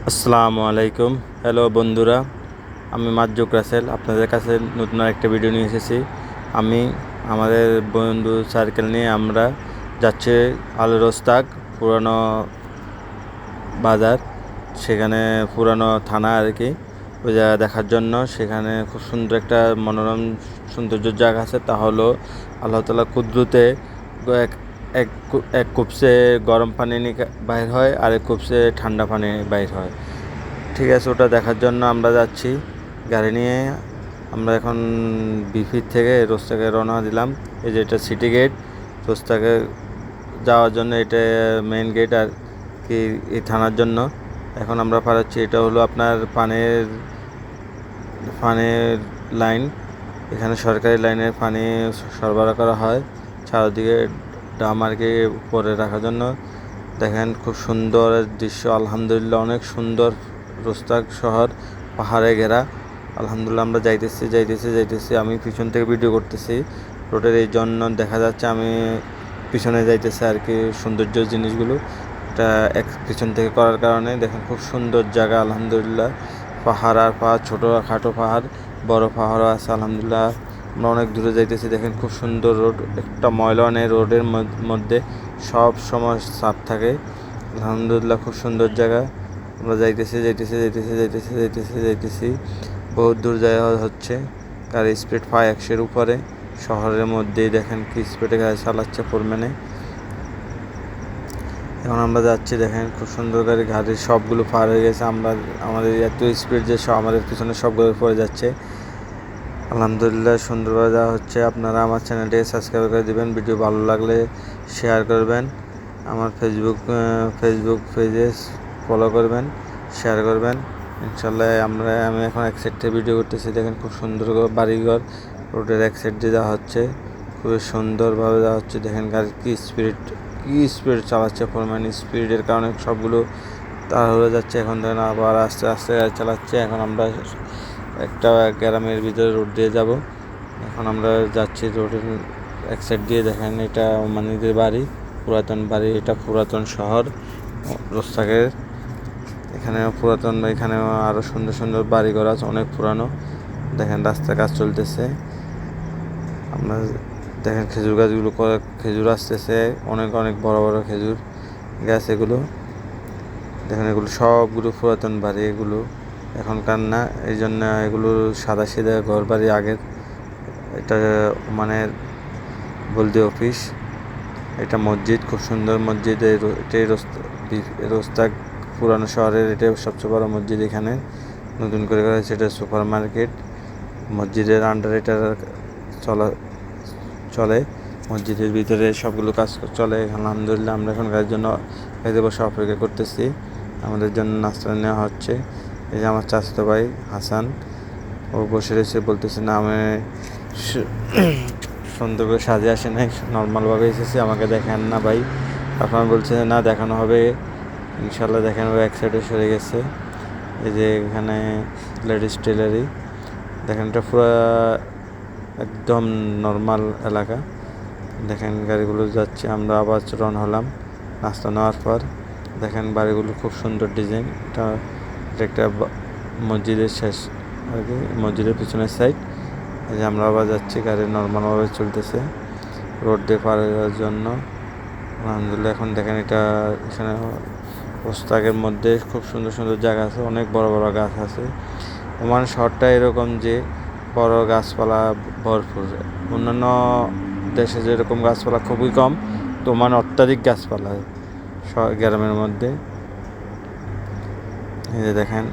আসসালামু আলাইকুম। হ্যালো বন্ধুরা, আমি মাজুক রাসেল আপনাদের কাছে নতুন একটা ভিডিও নিয়ে এসেছি। আমি আমাদের বন্ধু সার্কেল নিয়ে আমরা যাচ্ছি আল রোস্তাক পুরানো বাজার, সেখানে পুরানো থানা আর কি, ওই জায়গা দেখার জন্য। সেখানে খুব সুন্দর একটা মনোরম সৌন্দর্য জায়গা আছে, তা হলো আল্লাহ তাআলা কুদরতে এক এক এক কূপসে গরম পানি বাইর হয় আর এক কূপসে ঠান্ডা পানি বাইর হয়। ঠিক আছে, ওটা দেখার জন্য আমরা যাচ্ছি গাড়ি নিয়ে। আমরা এখন বিফির থেকে রোস্তাকে রওনা দিলাম। এই যে এটা সিটি গেট, রোস্তাকে যাওয়ার জন্য এটা মেইন গেট আর কি এই থানার জন্য। এখন আমরা পারাচ্ছি, এটা হলো আপনার পানির লাইন। এখানে সরকারি লাইনের পানি সরবরাহ করা হয় চারদিকে ডাম আর কি উপরে রাখার জন্য। দেখেন খুব সুন্দর দৃশ্য, আলহামদুলিল্লাহ অনেক সুন্দর। রোস্তাক শহর পাহাড়ে ঘেরা। আলহামদুলিল্লাহ আমরা যাইতেছি, আমি পিছন থেকে ভিডিও করতেছি। রোডের এই জন্য দেখা যাচ্ছে আমি পিছনে যাইতেছি আর কি, সৌন্দর্য জিনিসগুলো এটা এক পিছন থেকে করার কারণে। দেখেন খুব সুন্দর জায়গা, আলহামদুলিল্লাহ। পাহাড় আর পাহাড়, ছোটোখাটো পাহাড়, বড় পাহাড়ও আছে। আলহামদুলিল্লাহ আমরা অনেক দূরে যাইতেছি। দেখেন খুব সুন্দর রোড, একটা ময়লা নেই রোডের মধ্যে, সব সময় সাফ থাকে। আলহামদুলিল্লাহ খুব সুন্দর জায়গা। আমরা যাইতেছি বহুত দূর যাওয়া হচ্ছে। গাড়ি স্পিড 500-এর উপরে, শহরের মধ্যেই দেখেন কি স্পিডে গাড়ি চালাচ্ছে পরিমাণে। এখন আমরা যাচ্ছি, দেখেন খুব সুন্দর গাড়ির সবগুলো পার হয়ে গেছে। আমাদের এত স্পিড যে আমাদের পিছনে সবগুলো পড়ে যাচ্ছে। আলহামদুলিল্লাহ সুন্দরভাবে যাওয়া হচ্ছে। আপনারা আমার চ্যানেলটিকে সাবস্ক্রাইব করে দিবেন, ভিডিও ভালো লাগলে শেয়ার করবেন, আমার ফেসবুক পেজে ফলো করবেন, শেয়ার করবেন ইনশাল্লাহ। আমি এখন এক সাইড থেকে ভিডিও করতেছি। দেখেন খুব সুন্দর বাড়িঘর রোডের এক সাইড দিয়ে যাওয়া হচ্ছে, খুবই সুন্দরভাবে যাওয়া হচ্ছে। দেখেন গাড়ি কি স্পিড চালাচ্ছে, পরিমাণ স্পিডের কারণে সবগুলো তাড়াহুড়ো যাচ্ছে। এখন দেখেন আবার আস্তে আস্তে গাড়ি চালাচ্ছে। এখন আমরা একটা গ্রামের ভিতরে রোড দিয়ে যাব। এখন আমরা যাচ্ছি রোডের এক সাইড দিয়ে। দেখেন এটা ওমানিদের বাড়ি, পুরাতন বাড়ি, এটা পুরাতন শহর রোস্তাকের। এখানে আরও সুন্দর সুন্দর বাড়িঘর আছে, অনেক পুরানো। দেখেন রাস্তার কাজ চলতেছে। আমরা দেখেন খেজুর গাছগুলো, খেজুর আসতেছে, অনেক অনেক বড় বড় খেজুর গাছ এগুলো। দেখেন এগুলো সবগুলো পুরাতন বাড়ি, এগুলো এখনকার না, এই জন্য এগুলো সাদা সিধা ঘর বাড়ি আগের। এটা মানে বলদি অফিস, এটা মসজিদ, খুব সুন্দর মসজিদ। এটাই রোস্তাক পুরানো শহরের এটাই সবচেয়ে বড় মসজিদ। এখানে নতুন করে করা হয়েছে, এটা সুপার মার্কেট। মসজিদের আন্ডারে এটা চলে, মসজিদের ভিতরে সবগুলো কাজ চলে। আলহামদুলিল্লাহ আমরা এখন গাড়ির জন্য গাড়িতে বসে অপেক্ষা করতেছি, আমাদের জন্য নাস্তা নেওয়া হচ্ছে। এই যে আমার চাচাতো ভাই হাসান, ও বসে রয়েছে, বলতেছে না আমি সুন্দর করে সাজে আসে নাই, নর্মালভাবে এসেছি, আমাকে দেখেন না ভাই। আপনার বলছে না দেখানো হবে ইনশাল্লাহ। দেখেন ও এক সাইডে সরে গেছে। এই যে এখানে লেডিস টেলারি, দেখেন এটা পুরো একদম নর্মাল এলাকা। দেখেন গাড়িগুলো যাচ্ছে, আমরা আবার রওনা হলাম নাস্তা নেওয়ার পর। দেখেন বাড়িগুলো খুব সুন্দর ডিজাইন। এটা একটা মসজিদের শেষ আর কি, মসজিদের পিছনের সাইড। এই যে আমরা আবার যাচ্ছি, গাড়ি নর্মালভাবে চলতেছে রোড দিয়ে পার হওয়ার জন্য। আলহামদুলিল্লাহ এখন দেখেন এটা এখানে পোস্তাকের মধ্যে খুব সুন্দর সুন্দর জায়গা আছে, অনেক বড় বড় গাছ আছে। ওমান শহরটা এরকম যে বড় গাছপালা ভরপুর। অন্যান্য দেশে যেরকম গাছপালা খুবই কম, তো ওমান অত্যাধিক গাছপালা গ্রামের মধ্যে। এই যে দেখেন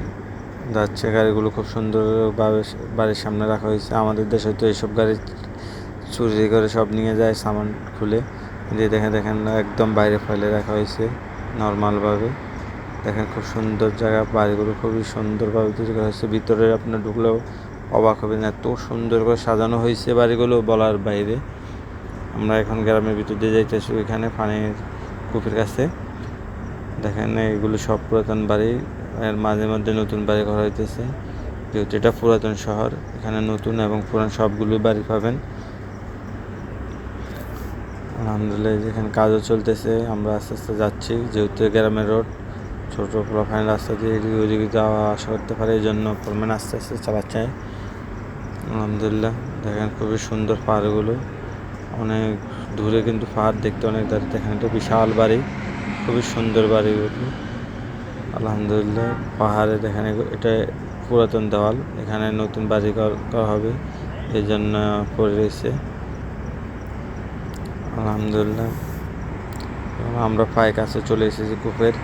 যাচ্ছে গাড়িগুলো, খুব সুন্দরভাবে বাড়ির সামনে রাখা হয়েছে। আমাদের দেশে তো এইসব গাড়ি চুরি করে সব নিয়ে যায় সামান খুলে। যে দেখেন একদম বাইরে ফেলে রাখা হয়েছে নর্মালভাবে। দেখেন খুব সুন্দর জায়গা, বাড়িগুলো খুবই সুন্দরভাবে তৈরি করা হয়েছে। ভিতরে আপনার ঢুকলেও অবাক হবেন, এত সুন্দর করে সাজানো হয়েছে বাড়িগুলো বলার বাইরে। আমরা এখন গ্রামের ভিতর দিয়ে যাইতেছি, ওইখানে পানির কূপের কাছে। দেখেন এগুলো সব পুরাতন বাড়ি, এর মাঝে মধ্যে নতুন বাড়ি করা হইতেছে। যেহেতু এটা পুরাতন শহর, এখানে নতুন এবং পুরান সবগুলো বাড়ি পাবেন। আলহামদুলিল্লাহ যেখানে কাজও চলতেছে, আমরা আস্তে আস্তে যাচ্ছি, যেহেতু গ্রামের রোড ছোটো প্রোফাইল রাস্তা দিয়ে এদিকে ওদিকে যাওয়া আসা করতে পারে, এই জন্য ফোরম্যান আস্তে আস্তে চালাচ্ছে। আলহামদুলিল্লাহ দেখেন খুবই সুন্দর পাহাড়গুলো, অনেক দূরে কিন্তু পাহাড় দেখতে অনেক দাঁড়িয়ে। দেখেন একটা বিশাল বাড়ি, খুবই সুন্দর বাড়িগুলো। আলহামদুলিল্লাহ পাহাড়ে দেখেন এটা পুরাতন দেওয়াল, এখানে নতুন বাড়ি করা হবে, এই জন্য পড়ে রয়েছে। আলহামদুলিল্লাহ আমরা প্রায় কাছে চলে এসেছি কূপের,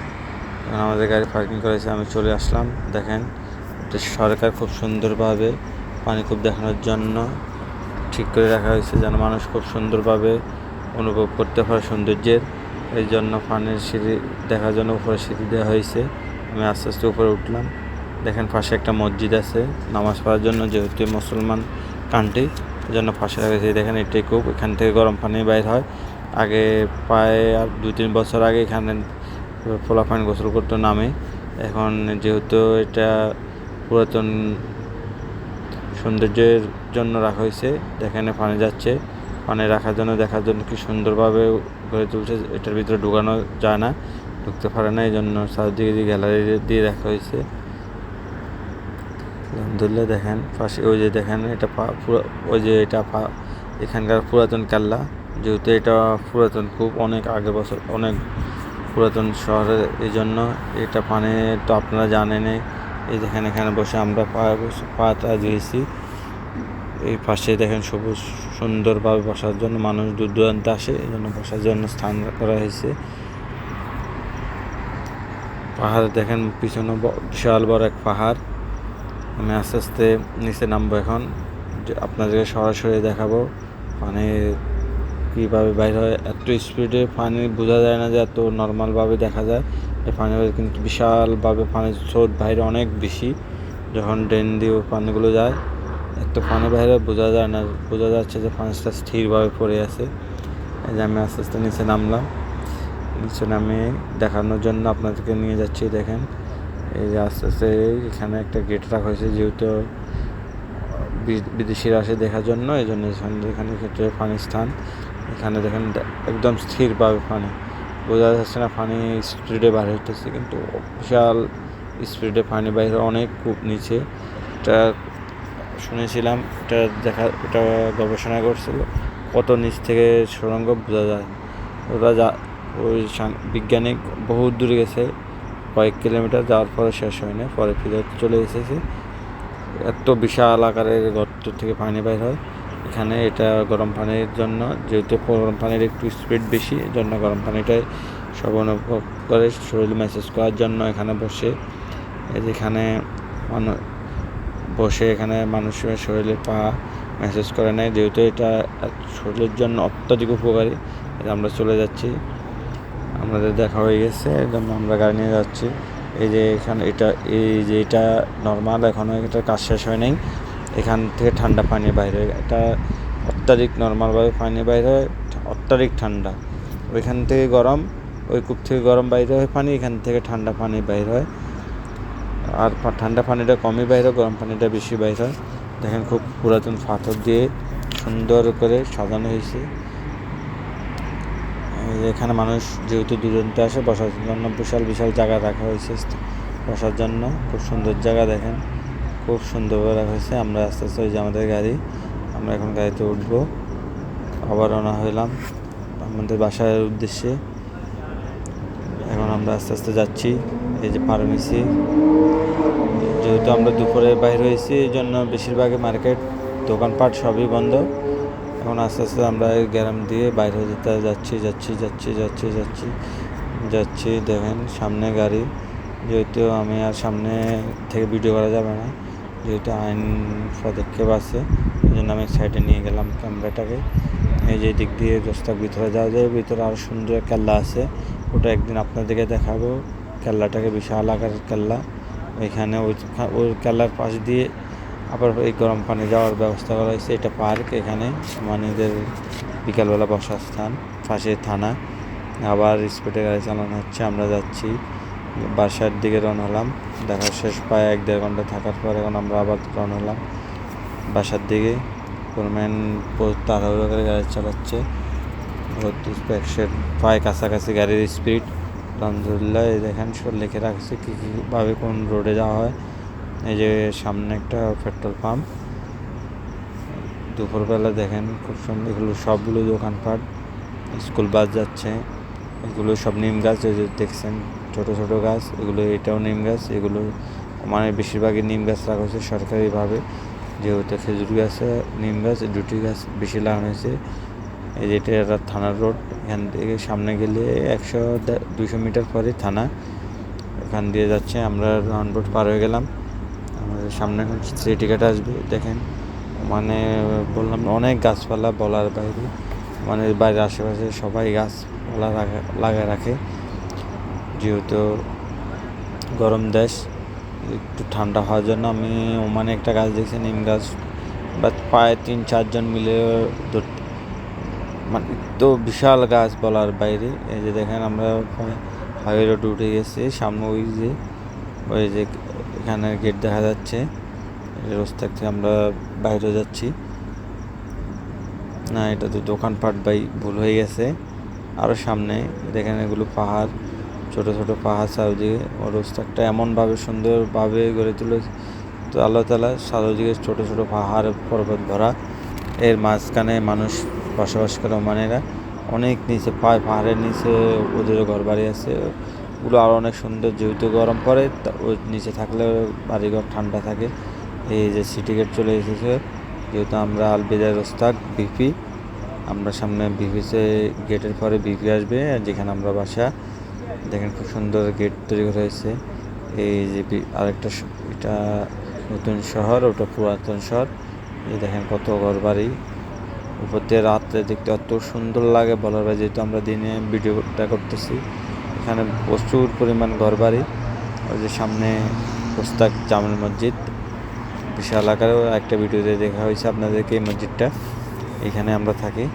আমাদের গাড়ি পার্কিং করেছে, আমি চলে আসলাম। দেখেন এটা সরকার খুব সুন্দরভাবে পানি কূপ দেখানোর জন্য ঠিক করে রাখা হয়েছে, যেন মানুষ খুব সুন্দরভাবে অনুভব করতে পারে সৌন্দর্যের। এই জন্য পানির সিঁড়ি দেখার জন্য উপরে সিঁড়ি দেওয়া হয়েছে। আমি আস্তে আস্তে উপরে উঠলাম। দেখেন পাশে একটা মসজিদ আছে নামাজ পড়ার জন্য, যেহেতু মুসলমান কান্ট্রি, এই জন্য পাশে রাখেছে। দেখেন এটাই কূপ, এখান থেকে গরম পানি বাইর হয়। আগে প্রায় আর 2-3 বছর আগে এখানে পোলাপান গোসল করতে নামে। এখন যেহেতু এটা পুরাতন সৌন্দর্যের জন্য রাখা হয়েছে, দেখেন পানি যাচ্ছে, পানি রাখার জন্য দেখার জন্য কি সুন্দরভাবে গড়ে তুলছে। এটার ভিতরে ঢুকানো যায় না, ঢুকতে পারে না, এই জন্য চারদিকে গ্যালারি দিয়ে রাখা হয়েছে। আলহামদুলিল্লাহ দেখেন পাশে ওই যে দেখেন এটা ওই যে এটা এখানকার পুরাতন কেল্লা, যেহেতু এটা পুরাতন খুব অনেক আগে বছর, অনেক পুরাতন শহরে, এই জন্য এটা পানি তো আপনারা জানেনই। এই দেখেন এখানে বসে আমরা পাটা দিয়েছি। এই পাশে দেখেন সবুজ সুন্দরভাবে বসার জন্য মানুষ দূর দূরান্তে আসে, এই জন্য বসার জন্য স্থান করা হয়েছে। পাহাড় দেখেন পিছনে বিশাল বড় এক পাহাড়। আমি আস্তে আস্তে নিচে নামবো এখন, আপনাদেরকে সরাসরি দেখাবো পানি কীভাবে বাইর হয়। এত স্পিডে পানি বোঝা যায় না যে এত নর্মালভাবে দেখা যায় এই পানি, কিন্তু বিশালভাবে পানির স্রোত বাইরে অনেক বেশি। যখন ড্রেন দিয়ে পানিগুলো যায় এত পানি বাইরে বোঝা যায় না, বোঝা যাচ্ছে যে পানিটা স্থিরভাবে পড়ে আছে। এই যে আমি আস্তে আস্তে নিচে নামলাম, নিচে নামে দেখানোর জন্য আপনাদেরকে নিয়ে যাচ্ছি। দেখেন এই যে আস্তে আস্তে এখানে একটা গেট রাখা হয়েছে, যেহেতু বিদেশিরা আসে দেখার জন্য, এই জন্য এখানে ক্ষেত্রে পানির স্থান। এখানে দেখেন একদম স্থিরভাবে পানি, বোঝা যাচ্ছে না পানি স্পিডে বাইরে হইতেছে, কিন্তু বিশাল স্পিডে পানি বাইরে অনেক কূপ নিচে। এটা শুনেছিলাম, এটা গবেষণা করছিল কত নিচ থেকে সুড়ঙ্গ বোঝা যায়। ওই বিজ্ঞানিক বহু দূরে গেছে, কয়েক কিলোমিটার যাওয়ার পরে শেষ হয় না, পরে ফিরে চলে এসেছে। এত বিশাল আকারের গর্ত থেকে পানি বাইর হয় এখানে। এটা গরম পানির জন্য, যেহেতু গরম পানির একটু স্পিড বেশি, এই জন্য গরম পানিটাই সব অনুভব করে শরীর ম্যাসেজ করার জন্য এখানে বসে। যেখানে বসে এখানে মানুষের শরীরে পা ম্যাসেজ করে নেয়, যেহেতু এটা শরীরের জন্য অত্যধিক উপকারী। আমরা চলে যাচ্ছি, আমাদের দেখা হয়ে গেছে, একদম আমরা গাড়ি নিয়ে যাচ্ছি। এই যে এখানে এটা নর্মাল, এখনও এটার কাজ শেষ হয় নাই। এখান থেকে ঠান্ডা পানি বাইরে হয়, এটা অত্যাধিক নর্মালভাবে পানি বাইরে হয়, অত্যাধিক ঠান্ডা। ওইখান থেকে গরম, ওই কূপ থেকে গরম বাইরে হয় পানি, এখান থেকে ঠান্ডা পানি বাইর হয়। আর ঠান্ডা পানিটা কমই বাইর হয়, গরম পানিটা বেশি বাইর হয়। দেখেন খুব পুরাতন পাথর দিয়ে সুন্দর করে সাজানো হয়েছে। এখানে মানুষ যেহেতু দূরান্তে আসে বসার জন্য বিশাল বিশাল জায়গা রাখা হয়েছে বসার জন্য, খুব সুন্দর জায়গা। দেখেন খুব সুন্দরভাবে রাখা হয়েছে। আমরা আস্তে আস্তে ওই যে আমাদের গাড়ি, আমরা এখন গাড়িতে উঠবো, আবার রওনা হইলাম আমাদের বাসার উদ্দেশ্যে। এখন আমরা আস্তে আস্তে যাচ্ছি। এই যে ফার্মেসি, যেহেতু আমরা দুপুরে বাইর হয়েছি, এই জন্য বেশিরভাগই মার্কেট দোকানপাট সবই বন্ধ। এখন আস্তে আস্তে আমরা এই গ্রাম দিয়ে বাইরে যেতে যাচ্ছি। দেখেন সামনে গাড়ি, যেহেতু আমি আর সামনে থেকে ভিডিও করা যাবে না, যেহেতু আইন পদক্ষেপ আছে, এই জন্য আমি সাইডে নিয়ে গেলাম ক্যামেরাটাকে। এই যে দিক দিয়ে রাস্তার ভিতরে যাওয়া যায়, ভিতরে আরও সুন্দর কেল্লা আছে, ওটা একদিন আপনাদেরকে দেখাবো। কেল্লাটাকে বিশাল আকারের কেল্লা, ওইখানে ওই কেল্লার পাশ দিয়ে আবার এই গরম পানি যাওয়ার ব্যবস্থা করা হয়েছে। এটা পার্ক, এখানে মানুষদের বিকালবেলা বসার স্থান, পাশে থানা। আবার স্পিডে গাড়ি চালানো হচ্ছে, আমরা যাচ্ছি বাসার দিকে রওনা হলাম। দেখা শেষ প্রায় 1-1.5 ঘন্টা থাকার পর এখন আমরা আবার রওনা হলাম বাসার দিকে। ফোরম্যান তাড়াহুড়ো করে গাড়ি চালাচ্ছে, প্রায় কাছাকাছি গাড়ির স্পিড, আলহামদুলিল্লাহ। এই দেখেন সব লিখে রাখছে কী কীভাবে কোন রোডে যাওয়া হয়। এই যে সামনে একটা পেট্রোল পাম্প। দুপুরবেলা দেখেন খুব সুন্দর, এগুলো সবগুলো দোকানপাট, স্কুল বাস যাচ্ছে। এগুলো সব নিম গাছ, এই যে দেখছেন ছোট ছোট গাছ, এগুলো এটাও নিম গাছ। এগুলো মানে বেশিরভাগই নিম গাছ রাখা হয়েছে সরকারিভাবে, যেহেতু খেজুর গাছে নিম গাছ দুটি গাছ বেশি লাগানো হয়েছে। এই যে এটা থানার রোড, এখান থেকে সামনে গেলে 100-200 মিটার পরে থানা। এখান দিয়ে যাচ্ছে, আমরা রাউন্ড বোর্ড পার হয়ে গেলাম। আমাদের সামনে এখন সিটি কাট আসবে। দেখেন মানে বললাম অনেক গাছপালা বলার বাইরে, মানে বাইরের আশেপাশে সবাই গাছপালা লাগায় রাখে, যেহেতু গরম দেশ, একটু ঠান্ডা হওয়ার জন্য। আমি ওমানে একটা গাছ দেখছি নিম গাছ, বা প্রায় 3-4 জন মিলে মানে তো বিশাল গাছ বলার বাইরে। এই যে দেখেন আমরা হাইওয়ে রোড উঠে গেছি, সামনে ওই যে এখানে গেট দেখা যাচ্ছে, রাস্তা থেকে আমরা বাইরে যাচ্ছি। না, এটা তো দোকানপাট ভাই, ভুল হয়ে গেছে। আরও সামনে দেখেন এগুলো পাহাড়, ছোট ছোট পাহাড় চারদিকে। ও রাস্তাটা এমনভাবে সুন্দরভাবে গড়ে তুলে তো আল্লাহ তাআলা, চারদিকে ছোট ছোট পাহাড় পর্বত ভরা, এর মাঝখানে মানুষ বসবাস করে। ওমানেরা অনেক নিচে পায়, পাহাড়ের নিচে ওদের ঘর বাড়ি আছে। ওগুলো আরও অনেক সুন্দর, যেহেতু গরম পড়ে ওই নিচে থাকলে বাড়িঘর ঠান্ডা থাকে। এই যে সিটি গেট চলে এসেছে, যেহেতু আমরা আলবিদার ওস্তাদ বিপি, আমরা সামনে বিপিতে গেটের পরে বিপি আসবে, যেখানে আমরা বাসা। দেখেন খুব সুন্দর গেট তৈরি করা হয়েছে। এই যে আরেকটা এটা নতুন শহর, ওটা পুরাতন শহর। এই দেখেন কত ঘর বাড়ি, উপর দিয়ে রাত্রে দেখতে অত সুন্দর লাগে বলার বাইরে, যেহেতু আমরা দিনে ভিডিওটা করতেছি। এখানে প্রচুর পরিমাণ ঘর বাড়ি। ওই যে সামনে পোস্তাক জামে মসজিদ, বিশাল আকারে একটা ভিডিওতে দেখা হয়েছে আপনাদেরকে এই মসজিদটা। এখানে আমরা থাকি।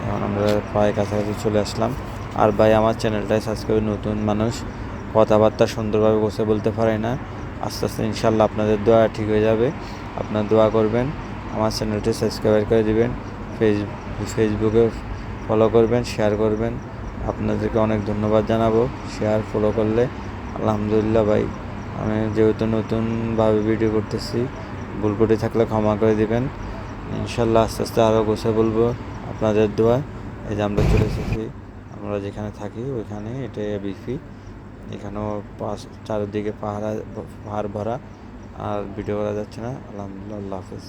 এখন আমরা প্রায় কাছাকাছি চলে আসলাম। আর ভাই আমার চ্যানেলটায় সাবস্ক্রাইব, নতুন মানুষ, কথাবার্তা সুন্দরভাবে বসে বলতে পারে না। আস্তে আস্তে ইনশাল্লাহ আপনাদের দোয়া ঠিক হয়ে যাবে। আপনার দোয়া করবেন, আমার চ্যানেলটি সাবস্ক্রাইব করে দিবেন, ফেসবুকে ফলো করবেন, শেয়ার করবেন। আপনাদেরকে অনেক ধন্যবাদ জানাবো শেয়ার ফলো করলে। আলহামদুলিল্লাহ ভাই, আমি যেহেতু নতুনভাবে ভিডিও করতেছি, ভুল করে থাকলে ক্ষমা করে দিবেন। ইনশাল্লাহ আস্তে আস্তে আরও গোছে বলবো আপনাদের দোয়া। এই যে আমরা চলে এসেছি, আমরা যেখানে থাকি ওইখানে, এটা বিপি। এখানেও চারিদিকে পাহাড় ভরা, আর ভিডিও করা যাচ্ছে না। আলহামদুলিল্লাহ, আল্লাহ হাফেজ।